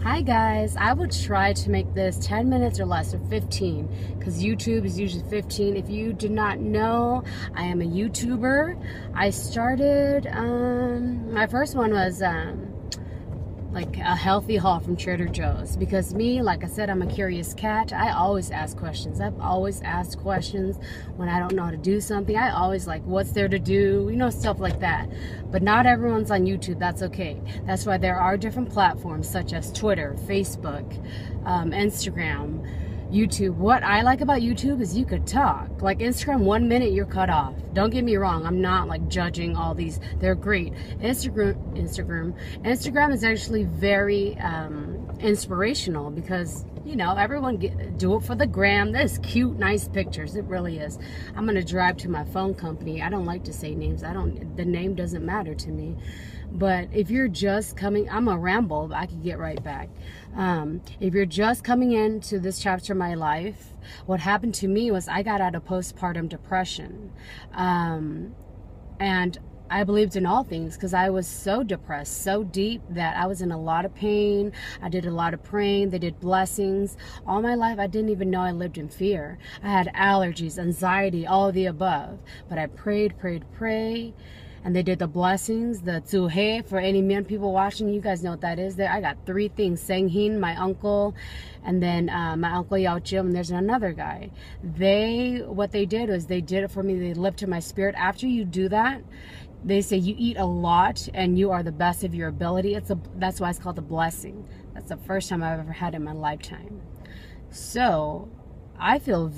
Hi guys, I would try to make this 10 minutes or less, or 15, because YouTube is usually 15. If you did not know, I am a YouTuber. I started, my first one was like a healthy haul from Trader Joe's, because me, like I said, I'm a curious cat. I always ask questions. I've always asked questions when I don't know how to do something. I always like, what's there to do, you know, stuff like that. But not everyone's on YouTube. That's okay. That's why there are different platforms such as Twitter, Facebook, Instagram, YouTube. What I like about YouTube is you could talk. Like Instagram, 1 minute you're cut off. Don't get me wrong, I'm not like judging all these. They're great. Instagram is actually very inspirational, because you know, everyone do it for the gram. There's cute, nice pictures. It really is. I'm gonna drive to my phone company. I don't like to say names. The name doesn't matter to me. But if you're just coming, I'm a ramble, but I can get right back. If you're just coming into this chapter of my life, what happened to me was I got out of postpartum depression. And I believed in all things, because I was so depressed, so deep, that I was in a lot of pain. I did a lot of praying. They did blessings. All my life, I didn't even know I lived in fear. I had allergies, anxiety, all of the above. But I prayed. And they did the blessings, the tzuhe, for any men people watching. You guys know what that is. There, I got 3 things. Senghin, my uncle, and then my uncle Yao Jim, and there's another guy. What they did was they did it for me. They lifted my spirit. After you do that, they say you eat a lot and you are the best of your ability. That's why it's called a blessing. That's the first time I've ever had it in my lifetime. So I feel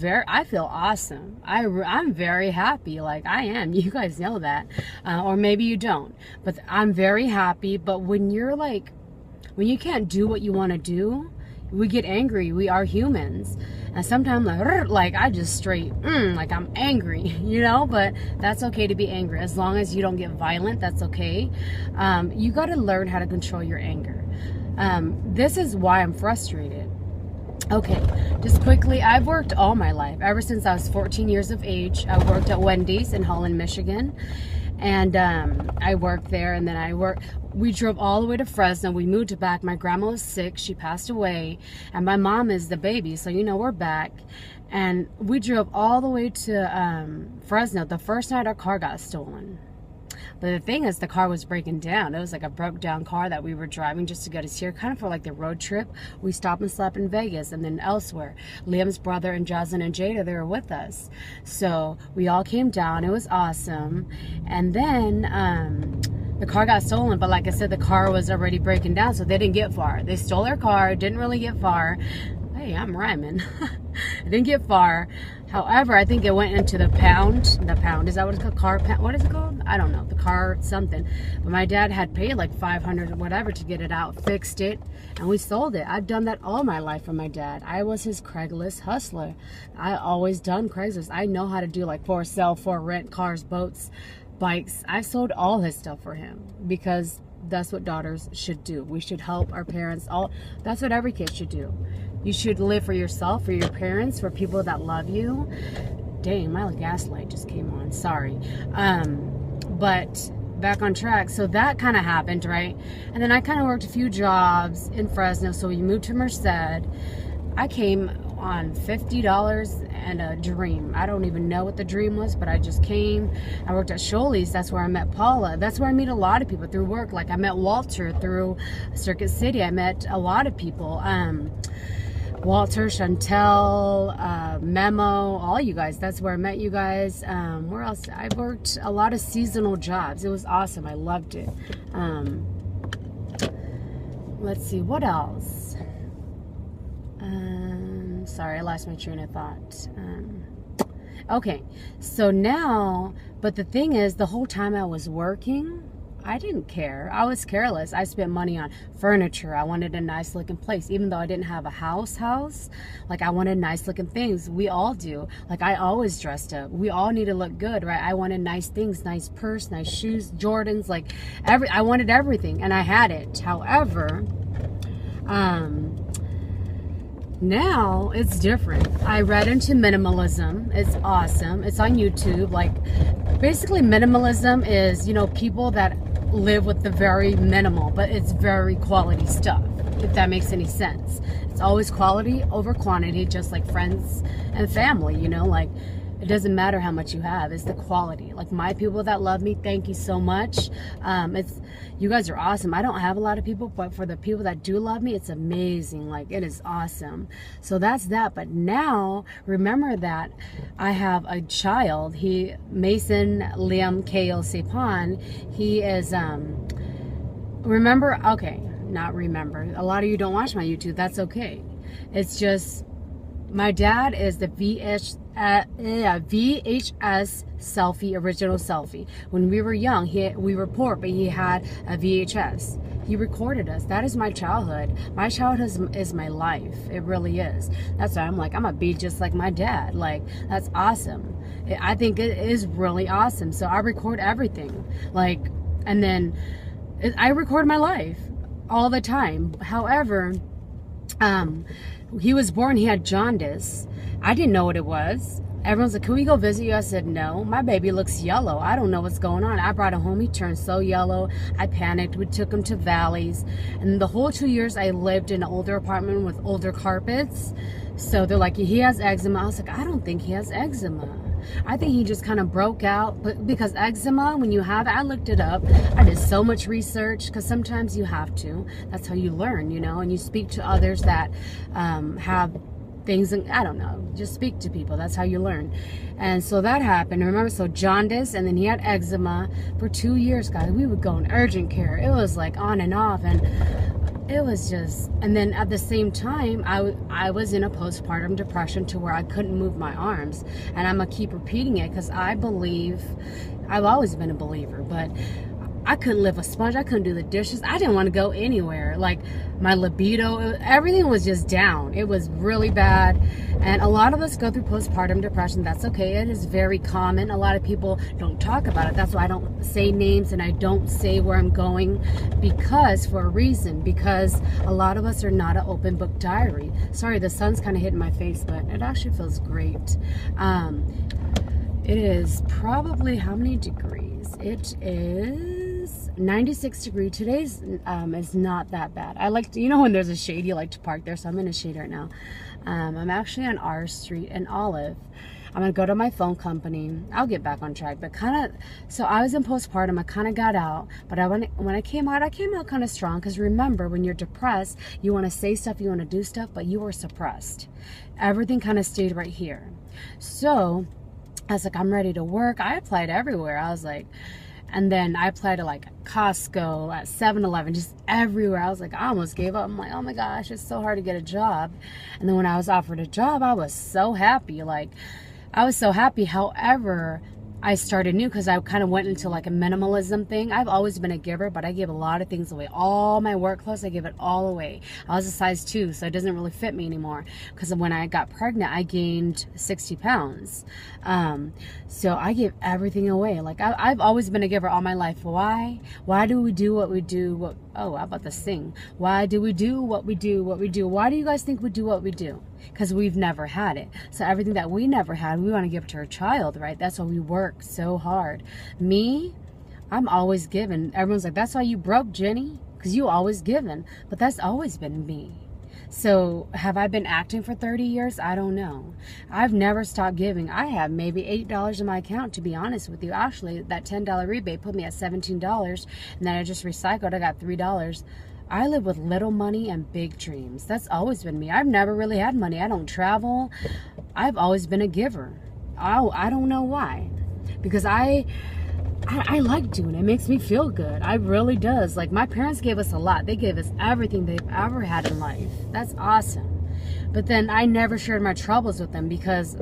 awesome. I'm very happy. Like, I am. You guys know that. Or maybe you don't. But I'm very happy. But when you're like, when you can't do what you want to do, we get angry. We are humans. And sometimes like I just straight, like I'm angry, you know, but that's okay to be angry. As long as you don't get violent, that's okay. You got to learn how to control your anger. This is why I'm frustrated. Okay, just quickly, I've worked all my life. Ever since I was 14 years of age, I worked at Wendy's in Holland, Michigan. And I worked there, and then we drove all the way to Fresno. We moved back. My grandma was sick. She passed away. And my mom is the baby, so you know, we're back. And we drove all the way to Fresno. The first night our car got stolen. But the thing is, the car was breaking down. It was like a broke down car that we were driving just to get us here, kind of for like the road trip. We stopped and slept in Vegas and then elsewhere. Liam's brother and Jasmine and Jada, they were with us. So we all came down. It was awesome. And then the car got stolen. But like I said, the car was already breaking down, so they didn't get far. They stole our car, didn't really get far. Hey, I'm rhyming. It didn't get far. However, I think it went into the pound. The pound, is that what it's called? Car pound? What is it called? I don't know. The car something. But my dad had paid like $500 or whatever to get it out, fixed it, and we sold it. I've done that all my life for my dad. I was his Craigslist hustler. I always done Craigslist. I know how to do like for sale, for rent, cars, boats, bikes. I sold all his stuff for him, because that's what daughters should do. We should help our parents. That's what every kid should do. You should live for yourself, for your parents, for people that love you. Dang, my gas light just came on. Sorry. But back on track. So that kind of happened, right? And then I kind of worked a few jobs in Fresno. So we moved to Merced. I came on $50 and a dream. I don't even know what the dream was, but I just came. I worked at Sholi's. That's where I met Paula. That's where I meet a lot of people through work. Like I met Walter through Circuit City. I met a lot of people. Walter, Chantel, Memo, all you guys. That's where I met you guys. Where else? I worked a lot of seasonal jobs. It was awesome. I loved it. Let's see, what else? Sorry, I lost my train of thought. Okay, so now, but the thing is, the whole time I was working, I didn't care. I was careless. I spent money on furniture. I wanted a nice looking place. Even though I didn't have a house, like I wanted nice looking things. We all do. Like I always dressed up. We all need to look good, right? I wanted nice things, nice purse, nice shoes, Jordans, like I wanted everything, and I had it. However, now it's different. I read into minimalism. It's awesome. It's on YouTube. Like basically minimalism is, you know, people that live with the very minimal, but it's very quality stuff. if that makes any sense. It's always quality over quantity, just like friends and family, you know, like it doesn't matter how much you have, it's the quality. Like my people that love me, thank you so much. You guys are awesome. I don't have a lot of people, but for the people that do love me, it's amazing. Like it is awesome. So that's that. But now remember that I have a child. Mason Liam Chio Sepan. He is not remember. A lot of you don't watch my YouTube. That's okay. It's just my dad is the VHS selfie, original selfie. When we were young, we were poor, but he had a VHS. He recorded us. That is my childhood. My childhood is my life. It really is. That's why I'm like, I'm gonna be just like my dad. Like, that's awesome. I think it is really awesome. So I record everything. Like, and then I record my life all the time. However, he was born, he had jaundice. I didn't know what it was. Everyone's like, can we go visit you? I said, no, my baby looks yellow. I don't know what's going on. I brought him home. He turned so yellow. I panicked. We took him to Valleys. And the whole 2 years I lived in an older apartment with older carpets. So they're like, he has eczema. I was like, I don't think he has eczema. I think he just kind of broke out. But because eczema, when you have it, I looked it up. I did so much research because sometimes you have to. That's how you learn, you know, and you speak to others that have things, and I don't know, just speak to people. That's how you learn. And so that happened. Remember, so jaundice, and then he had eczema for 2 years, guys. We would go in urgent care. It was like on and off, and it was just, and then at the same time, I was in a postpartum depression to where I couldn't move my arms. And I'm gonna keep repeating it because I believe, I've always been a believer, but I couldn't lift a sponge. I couldn't do the dishes. I didn't want to go anywhere. Like my libido, everything was just down. It was really bad. And a lot of us go through postpartum depression. That's okay. It is very common. A lot of people don't talk about it. That's why I don't say names and I don't say where I'm going, because for a reason, because a lot of us are not an open book diary. Sorry, the sun's kind of hitting my face, but it actually feels great. It is probably how many degrees? It is 96 degrees. Today's is not that bad. I like to, you know, when there's a shade, you like to park there. So I'm in a shade right now. I'm actually on R Street in Olive. I'm gonna go to my phone company. I'll get back on track, but kind of, so I was in postpartum. I kind of got out, but when I came out kind of strong. Because remember, when you're depressed, you want to say stuff, you want to do stuff, but you were suppressed. Everything kind of stayed right here. So I was like, I'm ready to work. I applied everywhere. I was like, and then I applied to like Costco, at 7-Eleven, just everywhere. I was like, I almost gave up. I'm like, oh my gosh, it's so hard to get a job. And then when I was offered a job, I was so happy. Like, I was so happy. However, I started new because I kind of went into like a minimalism thing. I've always been a giver, but I give a lot of things away. All my work clothes, I give it all away. I was a size 2, so it doesn't really fit me anymore. Because when I got pregnant, I gained 60 pounds. So I give everything away. Like I've always been a giver all my life. Why? Why do we do what we do? Oh, how about this thing? Why do we do what we do? Why do you guys think we do what we do? Because we've never had it. So everything that we never had, we want to give to our child, right? That's why we work so hard. Me, I'm always giving. Everyone's like, that's why you broke, Jenny, because you always given. But that's always been me. So have I been acting for 30 years? I don't know. I've never stopped giving. I have maybe $8 in my account, to be honest with you. Actually, that $10 rebate put me at $17, and then I just recycled. I got $3. I live with little money and big dreams. That's always been me. I've never really had money. I don't travel. I've always been a giver. I don't know why. Because I like doing it. It makes me feel good. I really does. Like, my parents gave us a lot. They gave us everything they've ever had in life. That's awesome. But then I never shared my troubles with them because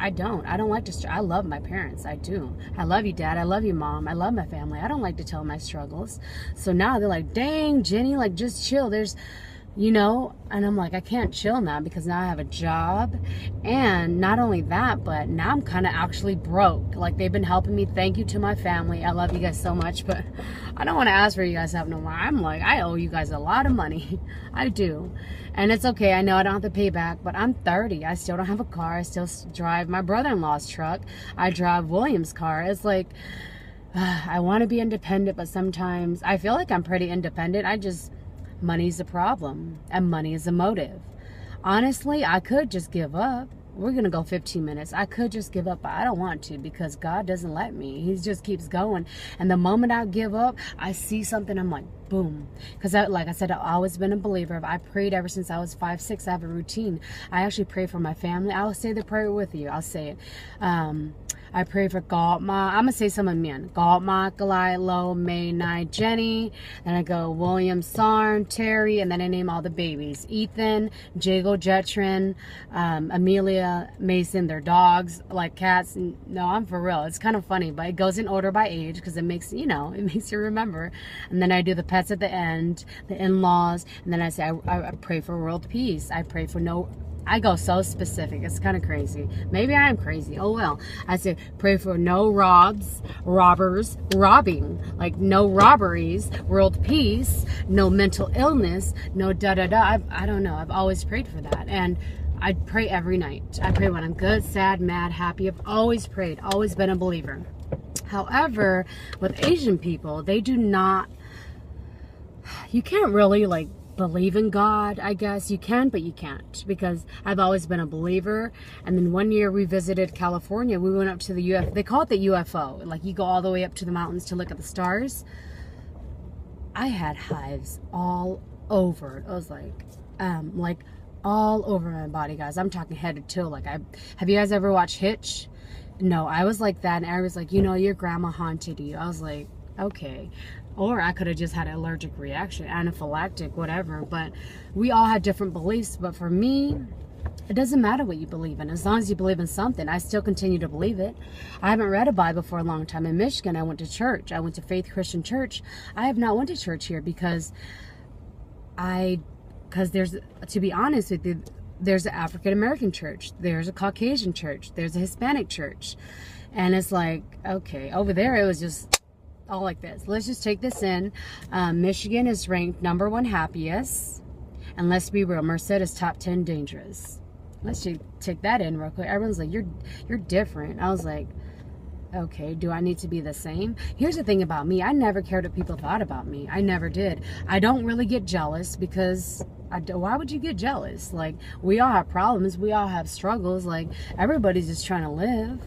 I don't like to. I love my parents. I do. I love you, Dad. I love you, Mom. I love my family. I don't like to tell my struggles. So now they're like, dang, Jenny, like, just chill. There's, you know, and I'm like, I can't chill now because now I have a job. And not only that, but now I'm kind of actually broke. Like, they've been helping me. Thank you to my family. I love you guys so much, but I don't want to ask for you guys help no more. I'm like, I owe you guys a lot of money. I do. And it's okay. I know I don't have to pay back, but I'm 30. I still don't have a car. I still drive my brother-in-law's truck. I drive William's car. It's like, I want to be independent, but sometimes I feel like I'm pretty independent. money's a problem and money is a motive. Honestly, I could just give up. We're going to go 15 minutes. I could just give up, but I don't want to because God doesn't let me. He just keeps going. And the moment I give up, I see something, I'm like, boom. Because like I said, I've always been a believer. I prayed ever since I was 5, 6. I have a routine. I actually pray for my family. I'll say the prayer with you. I'll say it. I pray for God, I'm going to say some of men. God, Ma, Kalai, Lo, May, Nai, Jenny. Then I go William, Sarn, Terry, and then I name all the babies. Ethan, Jago, Jetrin, Amelia, Mason, their dogs, like cats. No, I'm for real. It's kind of funny, but it goes in order by age because it makes, it makes you remember. And then I do the pets at the end, the in-laws, and then I say I pray for world peace. I pray for I go so specific. It's kind of crazy. Maybe I'm crazy. Oh, well. I say, pray for no robbers, robbing. Like, no robberies, world peace, no mental illness, no da-da-da. I don't know. I've always prayed for that. And I pray every night. I pray when I'm good, sad, mad, happy. I've always prayed. Always been a believer. However, with Asian people, they do not... You can't really, like, believe in God, I guess. You can, but you can't, because I've always been a believer. And then one year we visited California. We went up to the UFO. They call it the UFO. Like, you go all the way up to the mountains to look at the stars. I had hives all over. It was like all over my body, guys. I'm talking head to toe. Like, have you guys ever watched Hitch? No, I was like that. And I was like, your grandma haunted you. I was like, okay. Or I could have just had an allergic reaction, anaphylactic, whatever. But we all had different beliefs. But for me, it doesn't matter what you believe in. As long as you believe in something, I still continue to believe it. I haven't read a Bible for a long time. In Michigan, I went to church. I went to Faith Christian Church. I have not went to church here because there's, to be honest with you, there's an African American church. There's a Caucasian church. There's a Hispanic church. And it's like, okay, over there it was just... all like this. Let's just take this in. Michigan is ranked #1 happiest. And let's be real, Merced is top 10 dangerous. Let's take that in real quick. Everyone's like, you're different. I was like, okay, do I need to be the same? Here's the thing about me. I never cared what people thought about me. I never did. I don't really get jealous because... why would you get jealous? Like, we all have problems. We all have struggles. Like, everybody's just trying to live.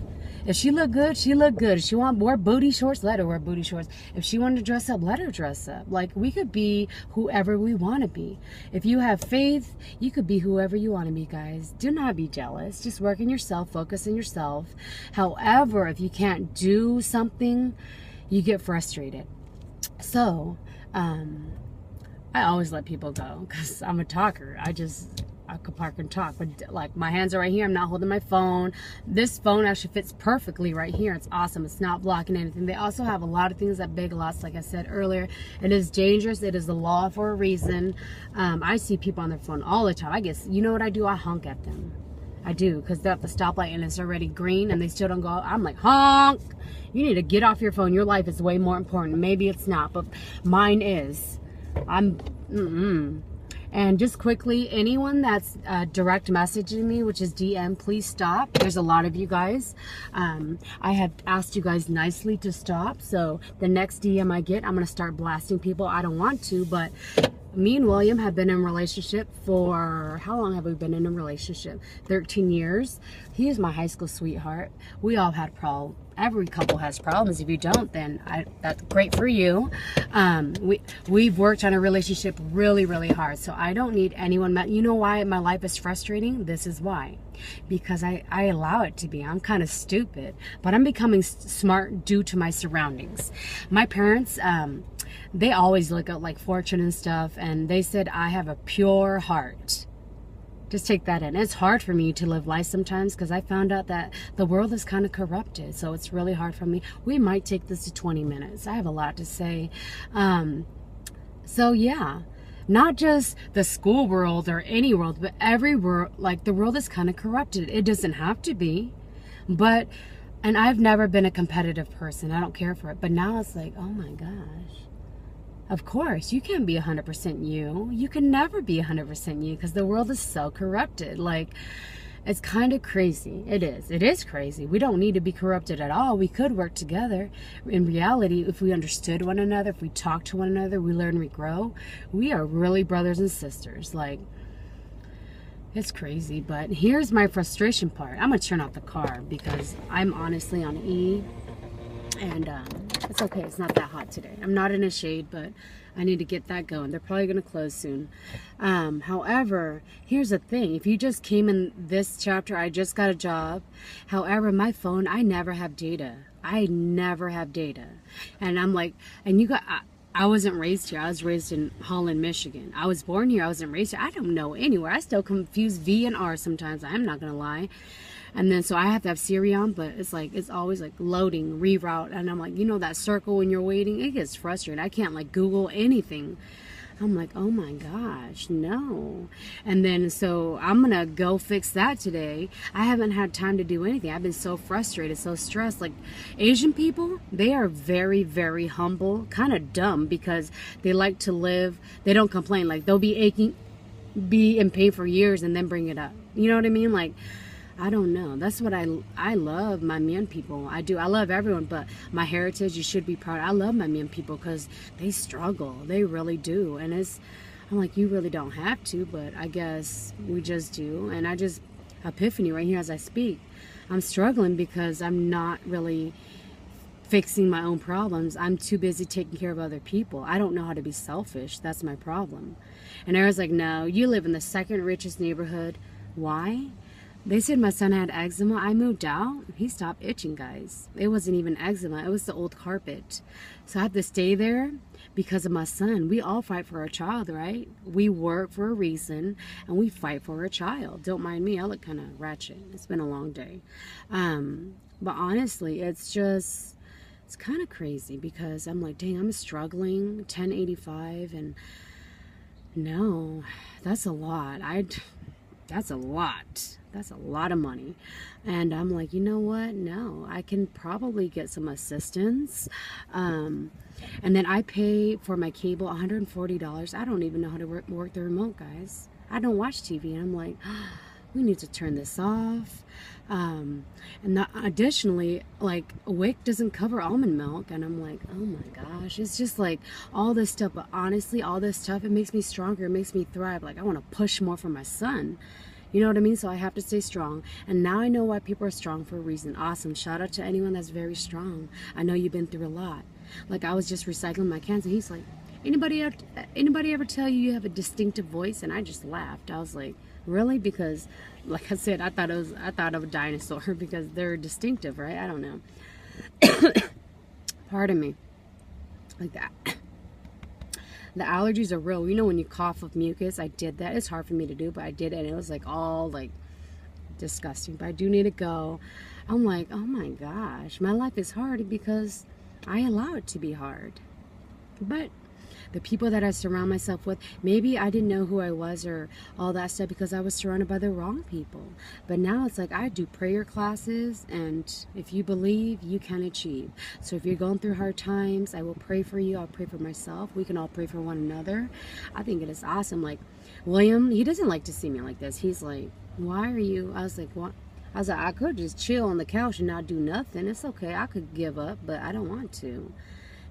If she look good, she look good. If she want to wear booty shorts, let her wear booty shorts. If she wanted to dress up, let her dress up. Like, we could be whoever we want to be. If you have faith, you could be whoever you want to be, guys. Do not be jealous. Just work on yourself, focus on yourself. However, if you can't do something, you get frustrated. So, I always let people go because I'm a talker. I could park and talk, but like, my hands are right here. I'm not holding my phone. This phone actually fits perfectly right here. It's awesome. It's not blocking anything. They also have a lot of things at Big Lots. Like I said earlier, it is dangerous. It is the law for a reason. I see people on their phone all the time. I guess, you know what I do? I honk at them. I do, because they're at the stoplight and it's already green and they still don't go. I'm like, honk. You need to get off your phone. Your life is way more important. Maybe it's not, but mine is. And just quickly, anyone that's direct messaging me, which is DM, please stop. There's a lot of you guys. I have asked you guys nicely to stop. So the next DM I get, I'm going to start blasting people. I don't want to, but me and William have been in a relationship for, how long have we been in a relationship? 13 years. He is my high school sweetheart. We all had problems. Every couple has problems. If you don't, then that's great for you. We've worked on a relationship really, really hard. So I don't need anyone. You know why my life is frustrating? This is why. Because I allow it to be. I'm kind of stupid, but I'm becoming smart due to my surroundings. My parents, they always look at like fortune and stuff, and they said I have a pure heart. Just take that in. It's hard for me to live life sometimes because I found out that the world is kind of corrupted. So it's really hard for me. We might take this to 20 minutes. I have a lot to say. So yeah, not just the school world or any world, but every world, like the world is kind of corrupted. It doesn't have to be, but, and I've never been a competitive person. I don't care for it. But now it's like, oh my gosh. Of course, you can't be 100% you. You can never be 100% you because the world is so corrupted. Like, It's kind of crazy. It is crazy. We don't need to be corrupted at all. We could work together. In reality, if we understood one another, if we talk to one another, we learn, we grow, we are really brothers and sisters. Like, it's crazy. But here's my frustration part. I'm gonna turn off the car because I'm honestly on E, and it's okay. It's not that hot today. I'm not in a shade, but I need to get that going. They're probably going to close soon. However, here's the thing. If you just came in this chapter, I just got a job. However, my phone, I never have data. I never have data. And I'm like, and you got, I wasn't raised here. I was raised in Holland, Michigan. I was born here. I wasn't raised here. I don't know anywhere. I still confuse V and R sometimes. I'm not going to lie. And then so I have to have Siri on, but it's like, it's always like loading, reroute. And I'm like, you know, that circle when you're waiting, it gets frustrating. I can't like Google anything. I'm like, oh my gosh, no. And then so I'm going to go fix that today. I haven't had time to do anything. I've been so frustrated, so stressed. Like Asian people, they are very, very humble, kind of dumb because they like to live. They don't complain. Like they'll be in pain for years and then bring it up. You know what I mean? Like, I don't know. That's what I love my Mian people. I do. I love everyone, but my heritage, you should be proud. I love my Mian people because they struggle. They really do. And I'm like, you really don't have to, but I guess we just do. And I just, epiphany right here as I speak. I'm struggling because I'm not really fixing my own problems. I'm too busy taking care of other people. I don't know how to be selfish. That's my problem. And I was like, no, you live in the second richest neighborhood. Why? They said my son had eczema. I moved out. He stopped itching, guys. It wasn't even eczema. It was the old carpet. So I had to stay there because of my son. We all fight for our child, right? We work for a reason, and we fight for our child. Don't mind me. I look kind of ratchet. It's been a long day. But honestly, it's kind of crazy because I'm like, dang, I'm struggling. 1085, and no, that's a lot. That's a lot. That's a lot of money. And I'm like, you know what? No, I can probably get some assistance. And then I pay for my cable $140. I don't even know how to work the remote, guys. I don't watch TV. And I'm like, we need to turn this off. And additionally, like WIC doesn't cover almond milk. And I'm like, oh my gosh, it's just like all this stuff. But honestly, all this stuff, it makes me stronger. It makes me thrive. Like I want to push more for my son. You know what I mean? So I have to stay strong. And now I know why people are strong for a reason. Awesome. Shout out to anyone that's very strong. I know you've been through a lot. Like I was just recycling my cans and he's like, anybody ever tell you have a distinctive voice? And I just laughed. I was like, really? Because like I said, I thought of a dinosaur because they're distinctive, right? I don't know. Pardon me. Like that. The allergies are real. You know when you cough with mucus, I did that. It's hard for me to do, but I did it, and it was like all like disgusting. But I do need to go. I'm like, oh my gosh, my life is hard because I allow it to be hard. But the people that I surround myself with, maybe I didn't know who I was or all that stuff because I was surrounded by the wrong people. But now it's like I do prayer classes, and if you believe, you can achieve. So if you're going through hard times, I will pray for you. I'll pray for myself. We can all pray for one another. I think it is awesome. Like William, he doesn't like to see me like this. He's like, why are you? I was like, what? I was like, I could just chill on the couch and not do nothing. It's okay. I could give up, but I don't want to.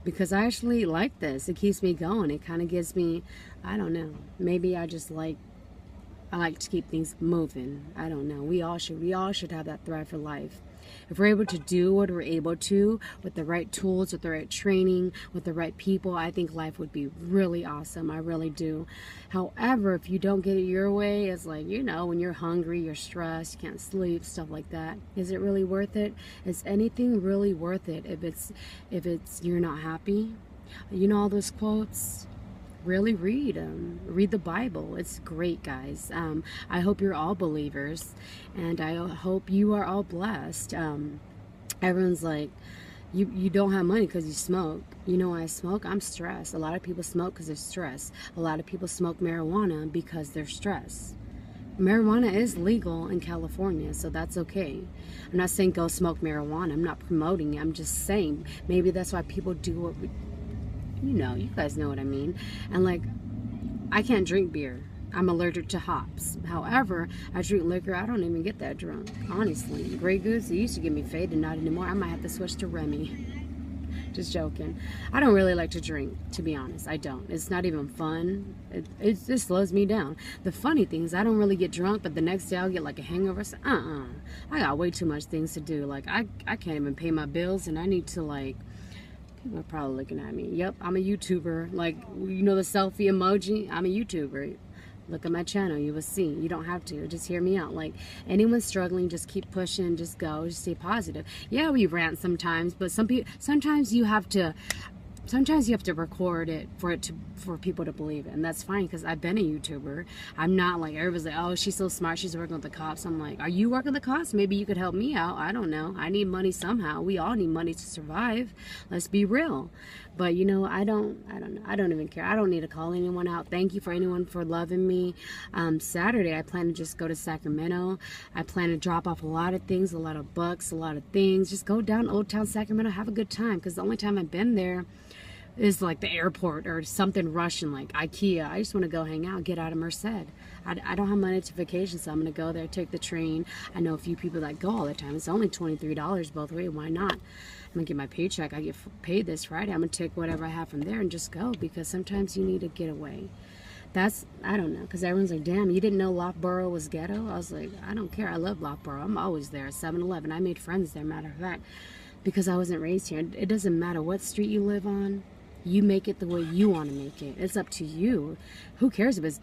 Because I actually like this. It keeps me going. It kind of gives me, I don't know. Maybe I like to keep things moving. I don't know. We all should have that thrive for life. If we're able to do what we're able to with the right tools, with the right training, with the right people, I think life would be really awesome. I really do. However, if you don't get it your way, it's like, you know, when you're hungry, you're stressed, you can't sleep, stuff like that. Is it really worth it? Is anything really worth it if it's you're not happy? You know all those quotes? Really read them. Read the Bible. It's great, guys. I hope you're all believers, and I hope you are all blessed. Everyone's like, you don't have money because you smoke. You know why I smoke? I'm stressed. A lot of people smoke because they're stressed. A lot of people smoke marijuana because they're stressed. Marijuana is legal in California, so that's okay. I'm not saying go smoke marijuana. I'm not promoting it. I'm just saying maybe that's why people do what we, you know, you guys know what I mean. And like, I can't drink beer. I'm allergic to hops. However, I drink liquor. I don't even get that drunk, honestly. Grey Goose, it used to give me faded, not anymore. I might have to switch to Remy. Just joking. I don't really like to drink, to be honest. I don't. It's not even fun. It just slows me down. The funny thing is I don't really get drunk, but the next day I'll get like a hangover. So, I got way too much things to do. Like, I can't even pay my bills, and I need to, like, people are probably looking at me. Yep, I'm a YouTuber. Like, you know the selfie emoji? I'm a YouTuber. Look at my channel, you will see. You don't have to, just hear me out. Like, anyone struggling, just keep pushing, just go, just stay positive. Yeah, we rant sometimes, but sometimes you have to record it for people to believe it, and that's fine, because I've been a YouTuber. I'm not like, everybody's like, oh, she's so smart, she's working with the cops. I'm like, are you working with the cops? Maybe you could help me out. I don't know. I need money somehow. We all need money to survive. Let's be real. But you know, I don't know. I don't even care. I don't need to call anyone out. Thank you for anyone for loving me. Saturday, I plan to just go to Sacramento. I plan to drop off a lot of things, a lot of books, a lot of things. Just go down Old Town Sacramento, have a good time, because the only time I've been there is like the airport or something Russian, like IKEA. I just want to go hang out, get out of Merced. I don't have money to vacation, so I'm going to go there, take the train. I know a few people that go all the time. It's only $23 both ways. Why not? I'm going to get my paycheck. I get paid this Friday. I'm going to take whatever I have from there and just go, because sometimes you need to get away. That's, I don't know, because everyone's like, damn, you didn't know Loftboro was ghetto? I was like, I don't care. I love Loftboro. I'm always there. 7-Eleven. I made friends there, matter of fact, because I wasn't raised here. It doesn't matter what street you live on. You make it the way you want to make it. It's up to you. Who cares if it's,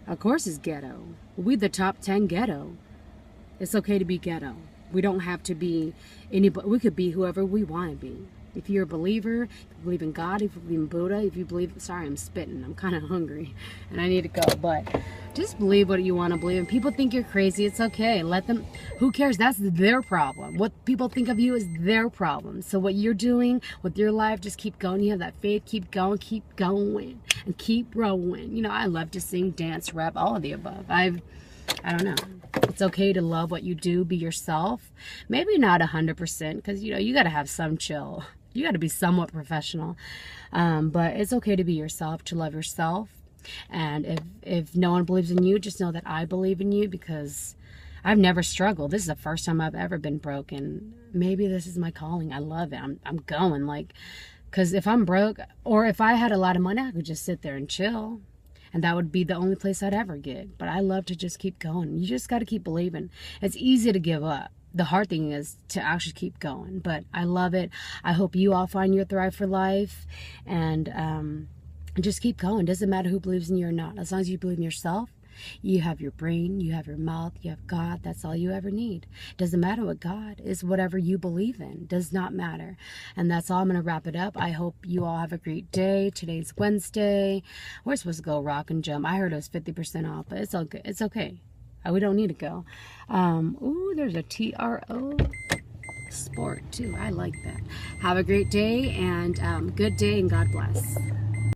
of course it's ghetto. We the top 10 ghetto. It's okay to be ghetto. We don't have to be anybody. We could be whoever we want to be. If you're a believer, if you believe in God, if you believe in Buddha, if you believe, sorry, I'm spitting. I'm kind of hungry and I need to go, but just believe what you want to believe. And people think you're crazy. It's okay. Let them, who cares? That's their problem. What people think of you is their problem. So what you're doing with your life, just keep going. You have that faith, keep going, and keep growing. You know, I love to sing, dance, rap, all of the above. I don't know. It's okay to love what you do, be yourself. Maybe not 100%, because, you know, you got to have some chill. You got to be somewhat professional. But it's okay to be yourself, to love yourself. And if no one believes in you, just know that I believe in you, because I've never struggled. This is the first time I've ever been broken. Maybe this is my calling. I love it. I'm going, like, because if I'm broke, or if I had a lot of money, I could just sit there and chill. And that would be the only place I'd ever get. But I love to just keep going. You just got to keep believing. It's easy to give up. The hard thing is to actually keep going. But I love it. I hope you all find your thrive for life. And just keep going. Doesn't matter who believes in you or not. As long as you believe in yourself, you have your brain, you have your mouth, you have God. That's all you ever need. Doesn't matter what God is, whatever you believe in. Does not matter. And that's all. I'm going to wrap it up. I hope you all have a great day. Today's Wednesday. We're supposed to go rock and jump. I heard it was 50% off, but it's okay. It's okay. We don't need to go. Ooh, there's a TRO Sport too. I like that. Have a great day, and good day, and God bless.